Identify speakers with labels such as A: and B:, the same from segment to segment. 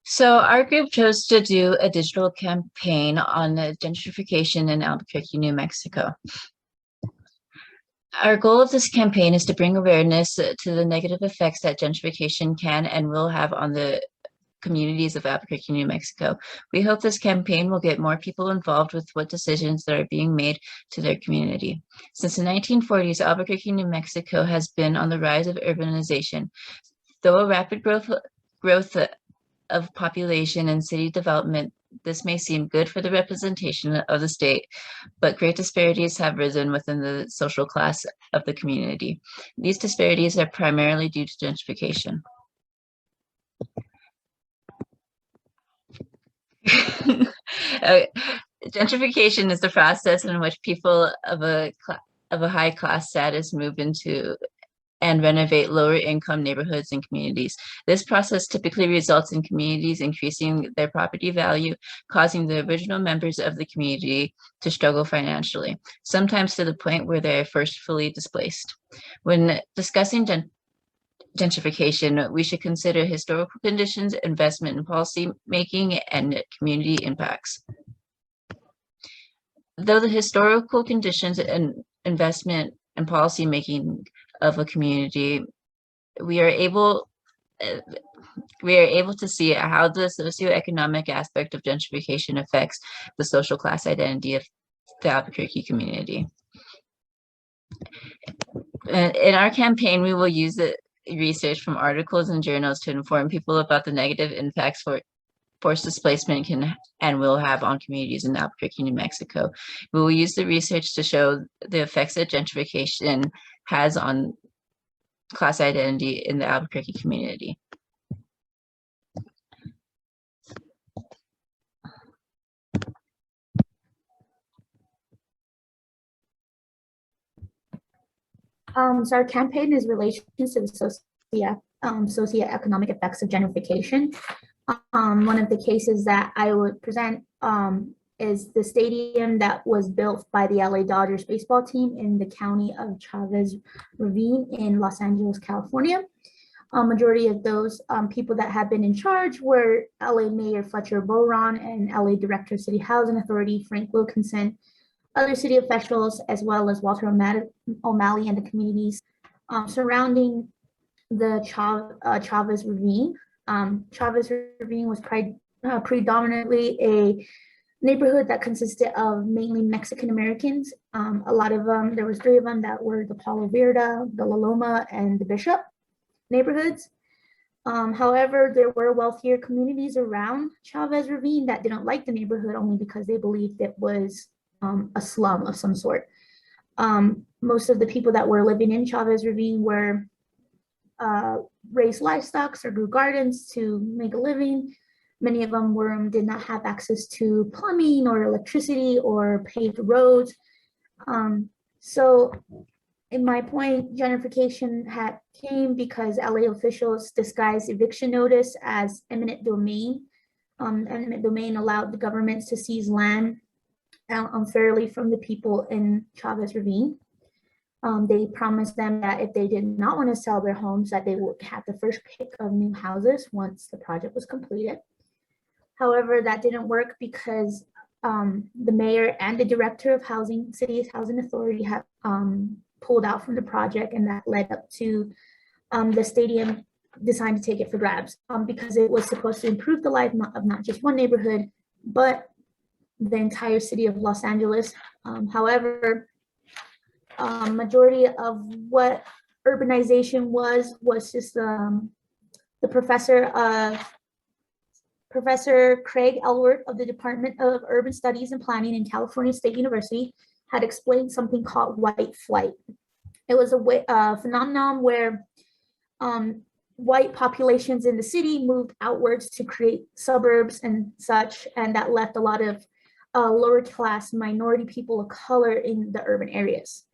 A: So our group chose to do a digital campaign on gentrification in Albuquerque, New Mexico. Our goal of this campaign is to bring awareness to the negative effects that gentrification can and will have on the communities of Albuquerque, New Mexico. We hope this campaign will get more people involved with what decisions that are being made to their community. Since the 1940s, Albuquerque, New Mexico has been on the rise of urbanization. Though a rapid growth of population and city development, this may seem good for the representation of the state, but great disparities have risen within the social class of the community. These disparities are primarily due to gentrification. Gentrification is the process in which people of a high class status move into and renovate lower income neighborhoods and communities. This process typically results in communities increasing their property value, causing the original members of the community to struggle financially, sometimes to the point where they're forcefully displaced. When discussing gentrification, we should consider historical conditions, investment in policy making, and community impacts. Though the historical conditions and investment and policy making of a community, we are able to see how the socioeconomic aspect of gentrification affects the social class identity of the Albuquerque community. In our campaign, we will use the research from articles and journals to inform people about the negative impacts forced displacement can and will have on communities in Albuquerque, New Mexico. We will use the research to show the effects that gentrification has on class identity in the Albuquerque community.
B: So our campaign is relations to the socioeconomic effects of gentrification. One of the cases that I would present is the stadium that was built by the LA Dodgers baseball team in the county of Chavez Ravine in Los Angeles, California. Majority of those people that have been in charge were LA Mayor Fletcher Boron and LA Director of City Housing Authority Frank Wilkinson, other city officials, as well as Walter O'Malley and the communities surrounding the Chavez Ravine. Chavez Ravine was predominantly a neighborhood that consisted of mainly Mexican Americans. A lot of them, there was 3 of them that were the Palo Verde, the La Loma, and the Bishop neighborhoods. However, there were wealthier communities around Chavez Ravine that didn't like the neighborhood only because they believed it was a slum of some sort. Most of the people that were living in Chavez Ravine were raised livestock or grew gardens to make a living. Many of them did not have access to plumbing or electricity or paved roads. So in my point, gentrification came because LA officials disguised eviction notice as eminent domain. Eminent domain allowed the governments to seize land unfairly from the people in Chavez Ravine. They promised them that if they did not want to sell their homes, that they would have the first pick of new houses once the project was completed. However, that didn't work because the mayor and the director of city's housing authority have pulled out from the project, and that led up to the stadium deciding to take it for grabs because it was supposed to improve the life of not just one neighborhood, but the entire city of Los Angeles. However, majority of what urbanization was just the Professor Craig Elwert of the Department of Urban Studies and Planning in California State University had explained something called white flight. It was a phenomenon where white populations in the city moved outwards to create suburbs and such, and that left a lot of lower class minority people of color in the urban areas.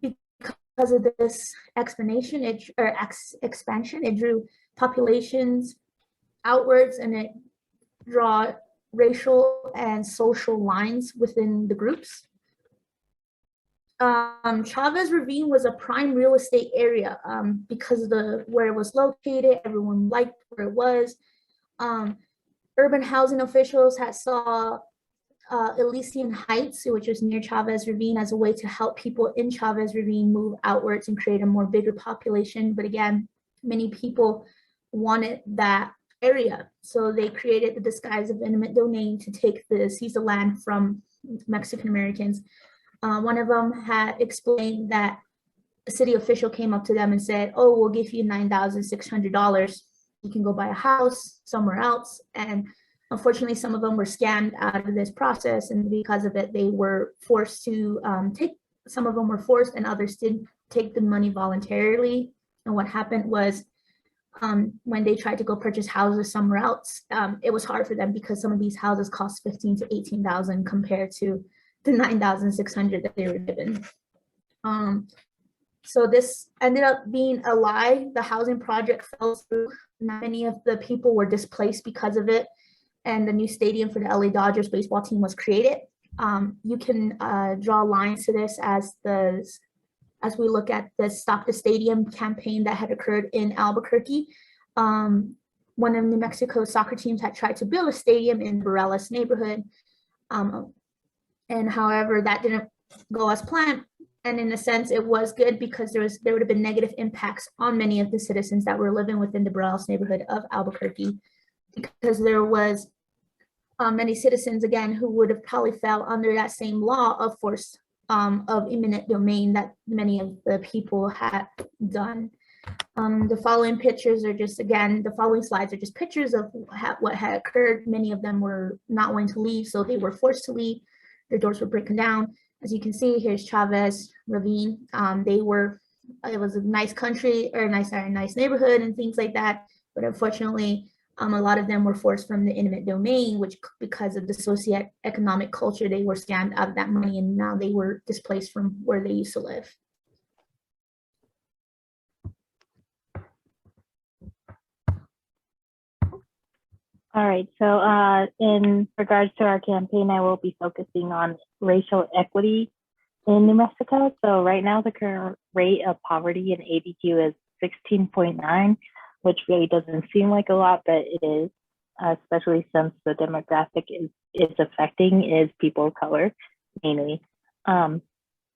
B: Because of this expansion, it drew populations outwards, and it draw racial and social lines within the groups. Chavez Ravine was a prime real estate area because of where it was located. Everyone liked where it was. Urban housing officials had saw Elysian Heights, which was near Chavez Ravine, as a way to help people in Chavez Ravine move outwards and create a more bigger population. But again, many people wanted that area. So they created the disguise of eminent domain to seize the land from Mexican Americans. One of them had explained that a city official came up to them and said, "Oh, we'll give you $9,600. You can go buy a house somewhere else." And unfortunately, some of them were scammed out of this process, and because of it, they were forced to take. Some of them were forced, and others didn't take the money voluntarily. And what happened was, when they tried to go purchase houses somewhere else, it was hard for them because some of these houses cost 15 to 18,000 compared to the 9,600 that they were given. So this ended up being a lie. The housing project fell through. Many of the people were displaced because of it, and the new stadium for the LA Dodgers baseball team was created. You can draw lines to this as we look at the Stop the Stadium campaign that had occurred in Albuquerque. One of New Mexico's soccer teams had tried to build a stadium in Barelas neighborhood. And however, that didn't go as planned. And in a sense, it was good because there would have been negative impacts on many of the citizens that were living within the Barelas neighborhood of Albuquerque, because there was many citizens, again, who would have probably fell under that same law of force of eminent domain that many of the people had done. The following pictures are just, again, the following slides are just pictures of what had occurred. Many of them were not wanting to leave, so they were forced to leave. Their doors were broken down. As you can see, here's Chavez Ravine. It was a nice country, or nice neighborhood and things like that. But unfortunately, a lot of them were forced from the eminent domain, which, because of the socioeconomic culture, they were scammed out of that money, and now they were displaced from where they used to live.
C: All right, so in regards to our campaign, I will be focusing on racial equity in New Mexico. So right now, the current rate of poverty in ABQ is 16.9, which really doesn't seem like a lot, but it is, especially since the demographic it's affecting is people of color, mainly.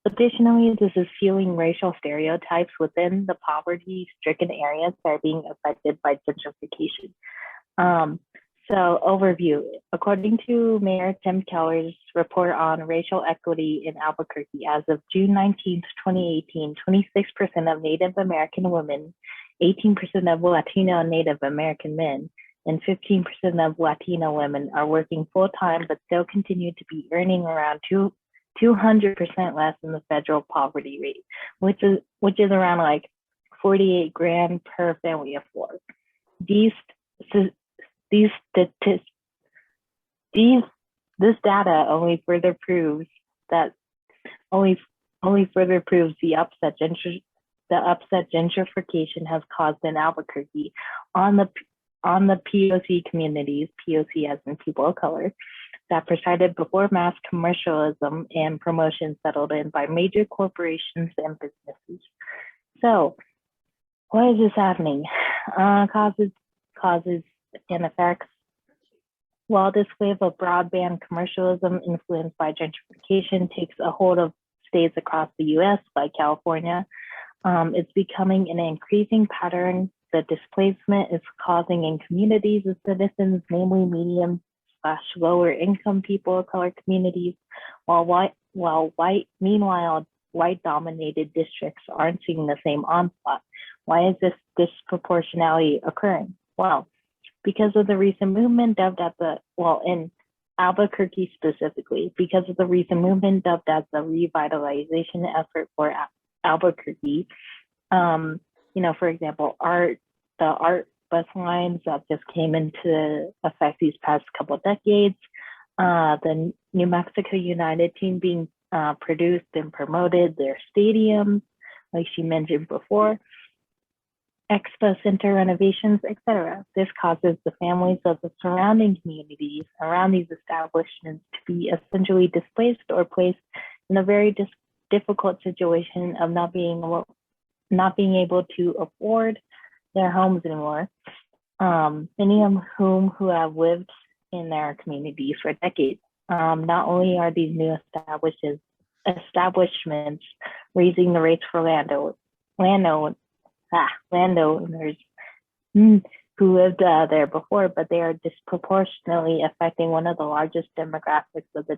C: Additionally, this is fueling racial stereotypes within the poverty-stricken areas that are being affected by gentrification. So overview, according to Mayor Tim Keller's report on racial equity in Albuquerque, as of June 19th, 2018, 26% of Native American women, 18% of Latino and Native American men, and 15% of Latino women are working full-time, but still continue to be earning around 200% less than the federal poverty rate, which is around like 48 grand per family of four. This data only further proves the upset gentrification has caused in Albuquerque on the POC communities, POC as in people of color, that presided before mass commercialism and promotion settled in by major corporations and businesses. So, why is this happening? Causes and effects. While this wave of broadband commercialism influenced by gentrification takes a hold of states across the US, like California, it's becoming an increasing pattern. The displacement is causing in communities of citizens, namely medium/lower income people of color communities, meanwhile, white dominated districts aren't seeing the same onslaught. Why is this disproportionality occurring? Well, because of the recent movement dubbed as in Albuquerque specifically, because of the recent movement dubbed as the revitalization effort for Albuquerque. For example, the art bus lines that just came into effect these past couple of decades, the New Mexico United team being produced and promoted, their stadiums, like she mentioned before, expo center renovations, etc. This causes the families of the surrounding communities around these establishments to be essentially displaced or placed in a very difficult situation of not being able to afford their homes anymore. Many of who have lived in their communities for decades. Not only are these new establishments raising the rates for landowners who lived there before, but they are disproportionately affecting one of the largest demographics of the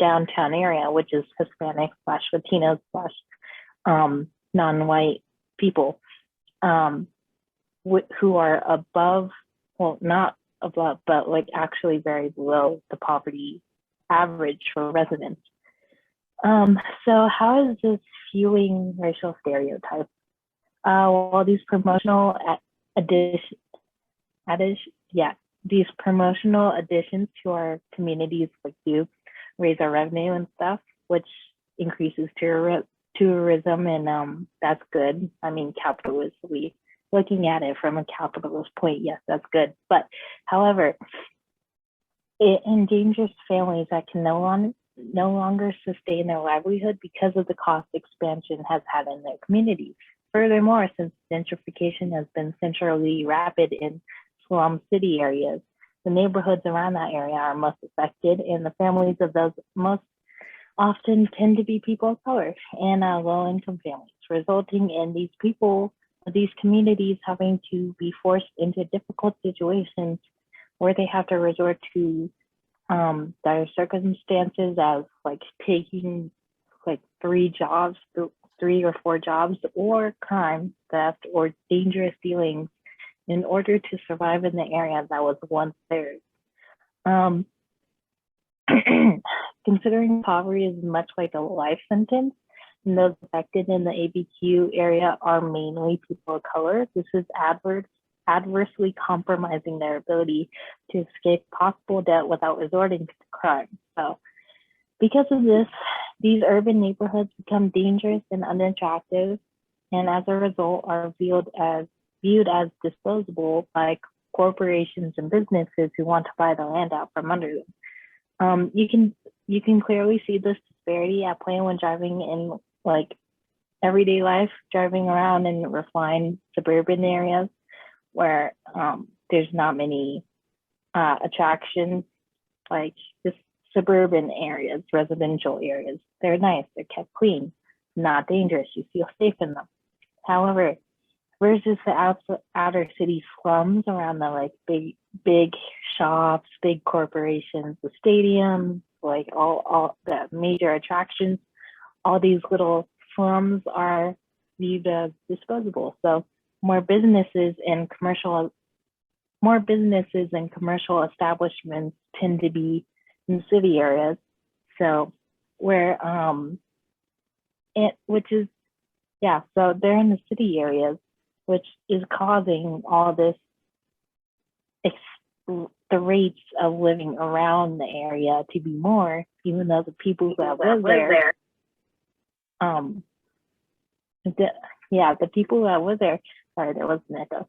C: downtown area, which is Hispanic / Latinos / non-white people, who are above, well, not above, but like actually very below the poverty average for residents. So how is this fueling racial stereotypes? Well, these promotional these promotional additions to our communities like you raise our revenue and stuff, which increases tourism, and that's good. I mean, capitalistly looking at it from a capitalist point, yes, that's good. But however, it endangers families that can no longer sustain their livelihood because of the cost expansion has had in their communities. Furthermore, since gentrification has been centrally rapid in slum city areas, the neighborhoods around that area are most affected, and the families of those most often tend to be people of color and low-income families, resulting in these communities having to be forced into difficult situations where they have to resort to dire circumstances as like taking like 3 or 4 jobs, or crime, theft, or dangerous dealings in order to survive in the area that was once theirs. Considering poverty is much like a life sentence, and those affected in the ABQ area are mainly people of color, this is adversely compromising their ability to escape possible debt without resorting to crime. So because of this, these urban neighborhoods become dangerous and unattractive, and as a result are viewed as disposable by corporations and businesses who want to buy the land out from under them. You can clearly see this disparity at play when driving in like everyday life, driving around in refined suburban areas where there's not many attractions, like just suburban areas, residential areas. They're nice, they're kept clean, not dangerous, you feel safe in them. However, versus the outer city slums around the like big shops, big corporations, the stadiums, like all the major attractions, all these little slums are viewed as disposable. So more businesses and commercial establishments tend to be in city areas. So where so they're in the city areas, which is causing all this the rates of living around the area to be more, even though the people that live there, the people that live there, sorry, there was an echo,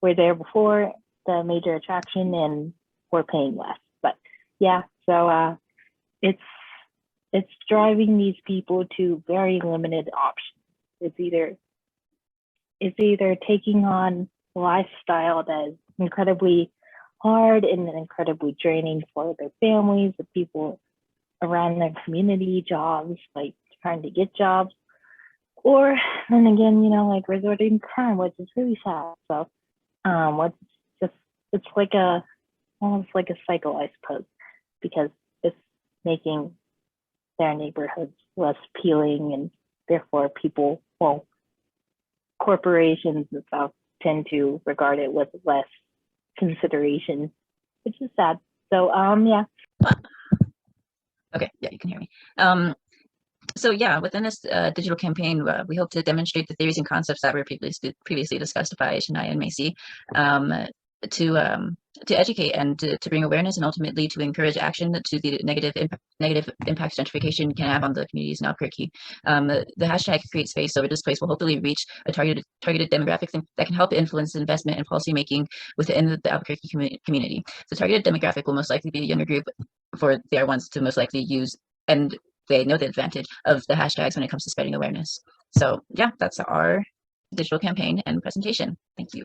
C: were there before the major attraction and were paying less. But yeah, so it's driving these people to very limited options. It's either taking on a lifestyle that is incredibly hard and incredibly draining for their families, the people around their community, jobs, like trying to get jobs, or then again, like resorting to crime, which is really sad. So it's like almost like a cycle, I suppose, because it's making their neighborhoods less appealing, and therefore corporations and stuff tend to regard it with less consideration, which is sad. So yeah.
A: Okay, yeah, you can hear me. So yeah, within this digital campaign, we hope to demonstrate the theories and concepts that were previously discussed by Shania and Maisey, to educate and to bring awareness, and ultimately to encourage action to the negative impacts gentrification can have on the communities in Albuquerque. The hashtag Create Space Over Displaced will hopefully reach a targeted demographic that can help influence investment and policy making within the Albuquerque community. The targeted demographic will most likely be a younger group, for they are ones to most likely use and they know the advantage of the hashtags when it comes to spreading awareness. So yeah, that's our digital campaign and presentation. Thank you.